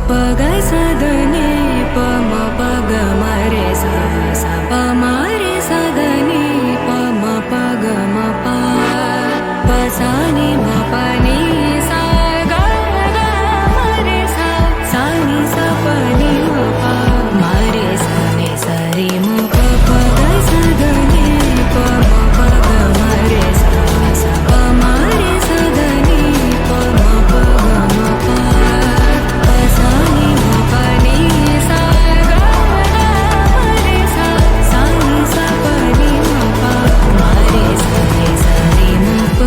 प ग स द नि प म प ग म रे सा सा प म रे सा द नि प म प ग म प प सा नि म प नि सा ग ग म रे सा सा नि सा प नि म प म रे सा नि सा रे म प प ग स द नि प म प ग म रे सा सा प म रे सा द नि प म प ग म प प सा नि म प नि सा ग ग म रे सा सा नि सा प नि म प म रे सा नि सा रे म प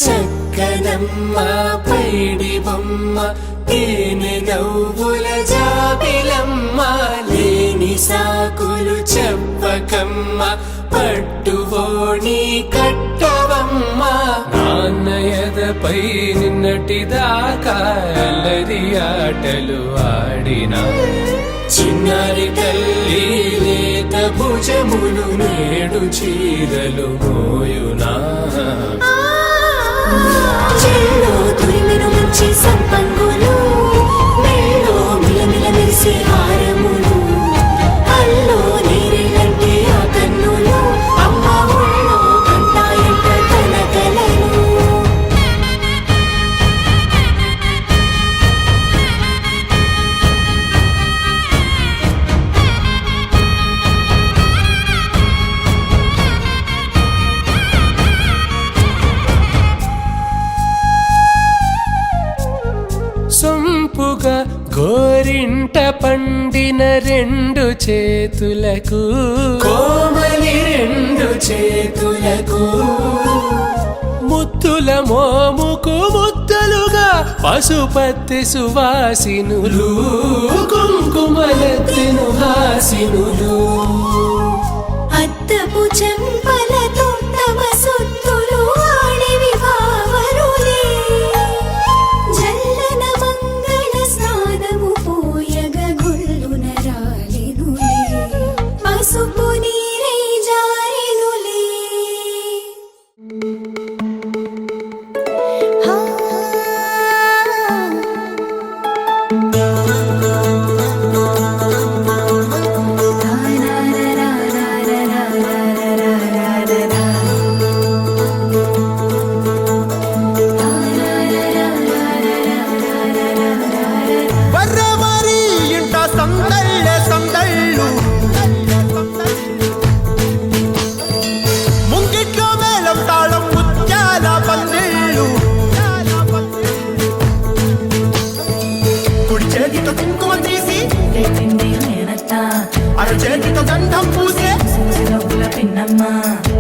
చక్కనమ్మ పైడి బొమ్మ తేనె నవ్వుల జాబిలమ్మ లేని సాకులు చెప్పకమ్మ పట్టువోణి కట్టవమ్మ నాన్నయదపై నిన్నటిదాకా అల్లరి ఆటలు ఆడినా చిన్నారి తల్లి లేత భుజములు నేడు చీరలు మోయునా చెల్లో తురిమిన మంచి సంపంగులు మెల్లో మిలమిల మెరిసే హారములు అల్లో నీరెళ్ళంటే ఆ కన్నులు అమ్మ ఒళ్ళో కంటాయంట తన కలలు సొంపుగా గోరింట పండిన రెండు చేతులకు కోమలి రెండు చేతులకు ముత్తుల మోముకు ముద్దలుగా పశుపతి సువాసినులు కుంకుమలెత్తిను హాసినులు అద్దపు చెంపలతో తమ సొత్తులు ఆడివి భావరులే జల్లన మంగళ స్నానము పోయగ గొల్లున రాలినులే పసుపు నీరై జారినులే ಬರ್ರಮರಿ ಇಂಟ ಸಂದಳ್ಳೆ సందళ్ళు ముంగిట్లో మేళం తాళం ముత్యాల పందిళ్ళు కుడి చేతితో కుంకుమ తీసి అర చేతితో గంధం పూసే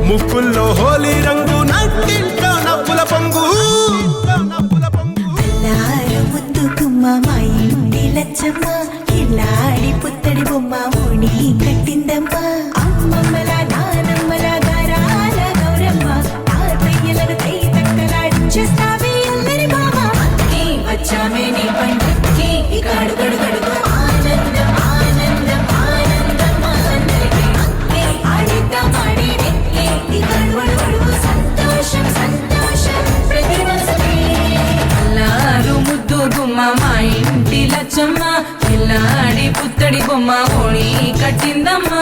ముక్కుల్లో హోలీ రంగు నట్టింట్లో నవ్వుల పొంగు ముద్దుకుమ్మ మా ఇంటి లచ్చమ్మ ఇల్లాడి పుత్తడి బొమ్మ ఓణి కట్టిందమ్మ అమ్మమ్మల నానమ్మల గారాల గౌరమ్మ తాతయ్యలను తై తక్కలాడించేస్తావే అల్లరి బామ వచ్చామే నీ పండుకి ఇక అడుగడు గడుగు ఆనందం ఆనందం ఆనందం అందరికీ ఆడిద్దాం ఆడిడే ఇక అడుగడు సంతోషం సంతోషం ప్రతి మనసుకి అల్లారు ముద్దు గుమ్మ మా ఇంటి లచ్చమ్మ పిల్లాడి పుత్తడి బొమ్మ ఓణి కట్టిందమ్మా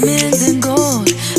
diamonds and gold.